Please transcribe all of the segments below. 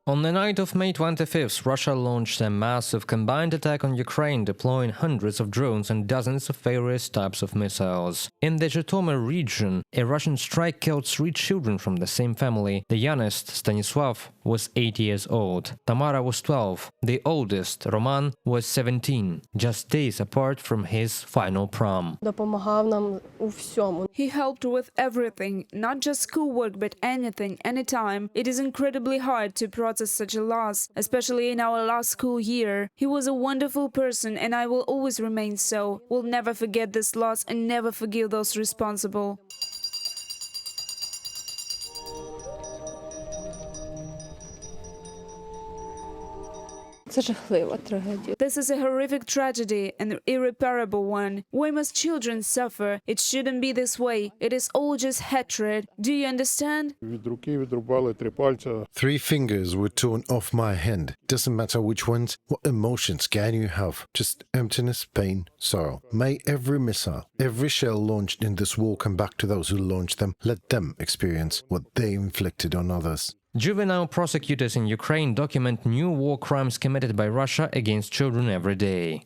On the night of May 25th, Russia launched a massive combined attack on Ukraine, deploying hundreds of drones and dozens of various types of missiles. In the Zhytomyr region, a Russian strike killed 3 children from the same family. The youngest, Stanislav, was 8 years old. Tamara was 12. The oldest, Roman, was 17, just days apart from his final prom. He helped with everything, not just schoolwork, but anything, anytime. It is incredibly hard to process such a loss, especially in our last school year. He was a wonderful person, and I will always remain so. We'll never forget this loss and never forgive those responsible. This is a horrific tragedy, an irreparable one. Why must children suffer? It shouldn't be this way. It is all just hatred. Do you understand? 3 fingers were torn off my hand. Doesn't matter which ones. What emotions can you have? Just emptiness, pain, sorrow. May every missile, every shell launched in this war come back to those who launched them. Let them experience what they inflicted on others. Juvenile prosecutors in Ukraine document new war crimes committed by Russia against children every day.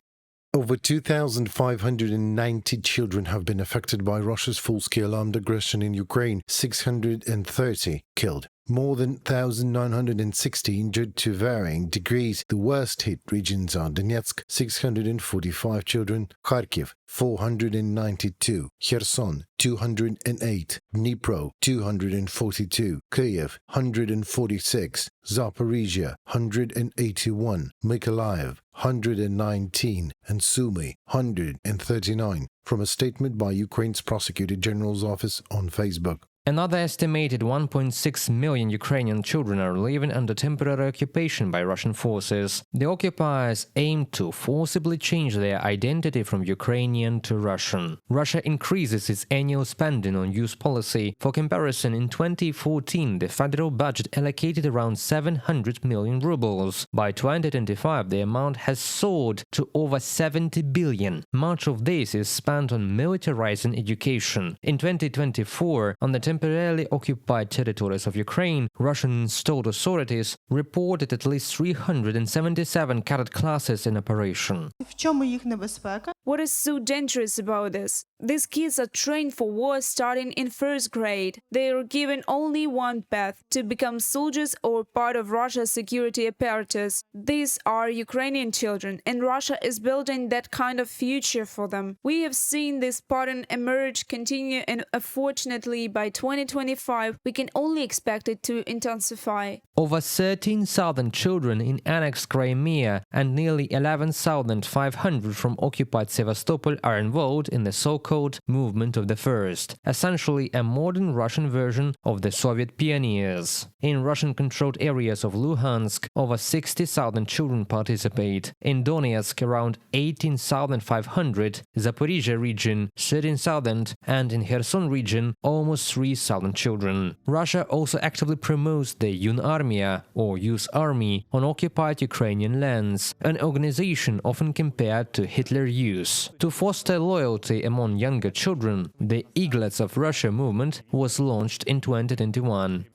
Over 2,590 children have been affected by Russia's full-scale armed aggression in Ukraine, 630 killed. More than 1,960 injured to varying degrees. The worst-hit regions are Donetsk, 645 children, Kharkiv, 492, Kherson, 208, Dnipro, 242, Kyiv, 146, Zaporizhia, 181, Mykolaiv, 119, and Sumy, 139, from a statement by Ukraine's Prosecutor General's office on Facebook. Another estimated 1.6 million Ukrainian children are living under temporary occupation by Russian forces. The occupiers aim to forcibly change their identity from Ukrainian to Russian. Russia increases its annual spending on youth policy. For comparison, in 2014, the federal budget allocated around 700 million rubles. By 2025, the amount has soared to over 70 billion. Much of this is spent on militarizing education. In 2024, on the temporarily occupied territories of Ukraine, Russian-installed authorities reported at least 377 cadet classes in operation. What is so dangerous about this? These kids are trained for war starting in 1st grade. They are given only one path: to become soldiers or part of Russia's security apparatus. These are Ukrainian children, and Russia is building that kind of future for them. We have seen this pattern emerge, continue, and unfortunately by 2025 we can only expect it to intensify. Over 13,000 children in annexed Crimea and nearly 11,500 from occupied Sevastopol are involved in the so-called Movement of the First, essentially a modern Russian version of the Soviet pioneers. In Russian-controlled areas of Luhansk, over 60,000 children participate. In Donetsk, around 18,500, Zaporizhia region, 13,000, and in Kherson region, almost 3,000 children. Russia also actively promotes the Yunarmia, or Youth Army, on occupied Ukrainian lands, an organization often compared to Hitler Youth. To foster loyalty among younger children, the Eaglets of Russia movement was launched in 2021.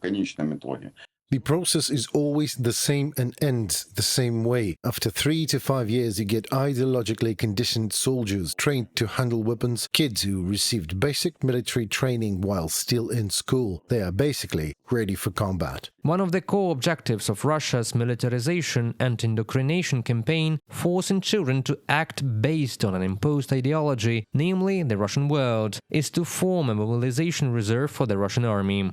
The process is always the same and ends the same way. After 3 to 5 years, you get ideologically conditioned soldiers trained to handle weapons, kids who received basic military training while still in school. They are basically ready for combat. One of the core objectives of Russia's militarization and indoctrination campaign, forcing children to act based on an imposed ideology, namely the Russian world, is to form a mobilization reserve for the Russian army.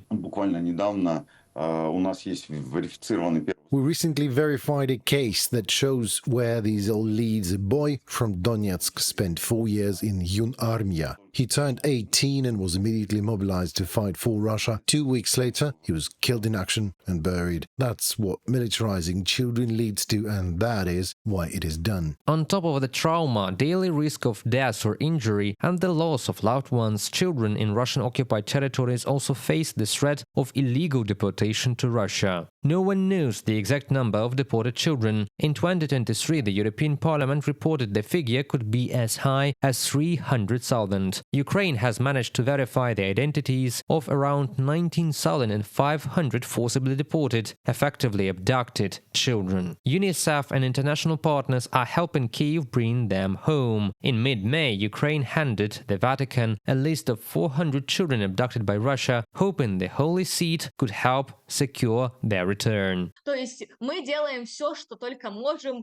We recently verified a case that shows where these all leads. A boy from Donetsk spent 4 years in Yunarmia. He turned 18 and was immediately mobilized to fight for Russia. 2 weeks later, he was killed in action and buried. That's what militarizing children leads to, and that is why it is done. On top of the trauma, daily risk of death or injury, and the loss of loved ones, children in Russian-occupied territories also face the threat of illegal deportation to Russia. No one knows the exact number of deported children. In 2023, the European Parliament reported the figure could be as high as 300,000. Ukraine has managed to verify the identities of around 19,500 forcibly deported, effectively abducted children. UNICEF and international partners are helping Kyiv bring them home. In mid-May, Ukraine handed the Vatican a list of 400 children abducted by Russia, hoping the Holy Seat could help secure their return.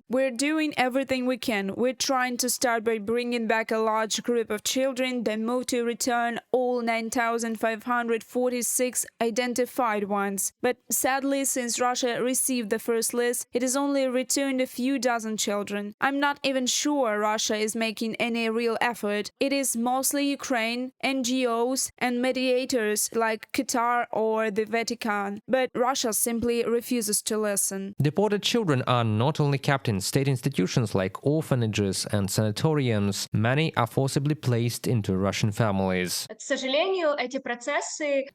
We're doing everything we can. We're trying to start by bringing back a large group of children, then move to return all 9,546 identified ones. But sadly, since Russia received the first list, it has only returned a few dozen children. I'm not even sure Russia is making any real effort. It is mostly Ukraine, NGOs, and mediators like Qatar or the Vatican. But Russia simply refuses to listen. Deported children are not only kept in state institutions like orphanages and sanatoriums, many are forcibly placed into Russian families.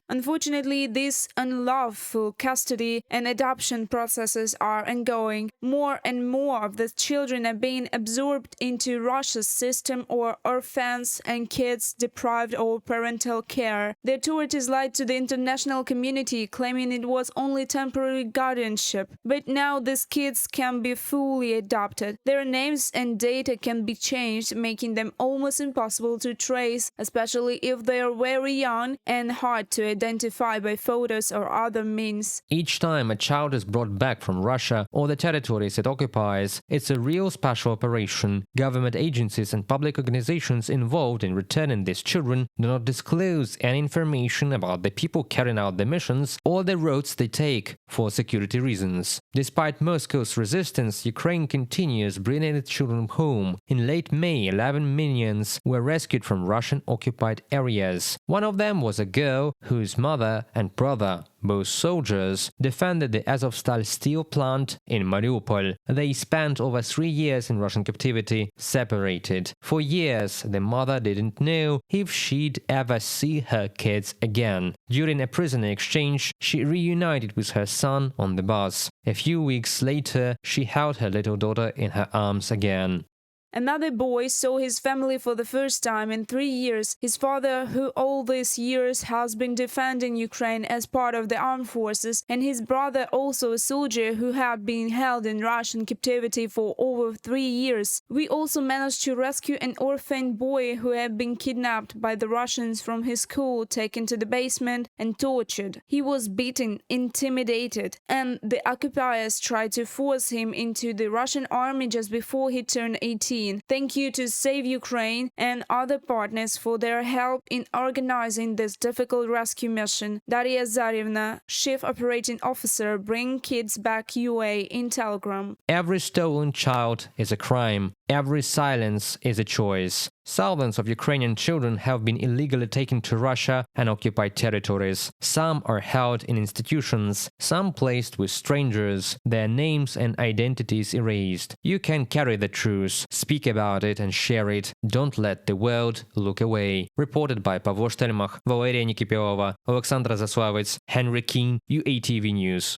Unfortunately, these unlawful custody and adoption processes are ongoing. More and more of the children are being absorbed into Russia's system, or orphans and kids deprived of parental care. The authorities lied to the international community, claiming it was only temporary guardianship. But now these kids can be fully adopted. Their names and data can be changed, making them almost impossible to trace, especially if they are very young and hard to identify by photos or other means. Each time a child is brought back from Russia or the territories it occupies, it's a real special operation. Government agencies and public organizations involved in returning these children do not disclose any information about the people carrying out the missions or the roads they take for security reasons. Despite Moscow's resistance, Ukraine continues bringing its children home. In late May, 11 minions were rescued from Russian-occupied areas. One of them was a girl whose mother and brother, both soldiers, defended the Azovstal steel plant in Mariupol. They spent over 3 years in Russian captivity, separated. For years, the mother didn't know if she'd ever see her kids again. During a prisoner exchange, she reunited with her son on the bus. A few weeks later, she held her little daughter in her arms again. Another boy saw his family for the first time in 3 years. His father, who all these years has been defending Ukraine as part of the armed forces, and his brother, also a soldier who had been held in Russian captivity for over 3 years. We also managed to rescue an orphan boy who had been kidnapped by the Russians from his school, taken to the basement and tortured. He was beaten, intimidated, and the occupiers tried to force him into the Russian army just before he turned 18. Thank you to Save Ukraine and other partners for their help in organizing this difficult rescue mission. Daria Zaryevna, Chief Operating Officer, Bring Kids Back UA in Telegram. Every stolen child is a crime. Every silence is a choice. Thousands of Ukrainian children have been illegally taken to Russia and occupied territories. Some are held in institutions, some placed with strangers, their names and identities erased. You can carry the truth, speak about it and share it. Don't let the world look away. Reported by Pavlo Shtelmach, Valeria Nikipiova, Alexandra Zaslawets, Henry King, UATV News.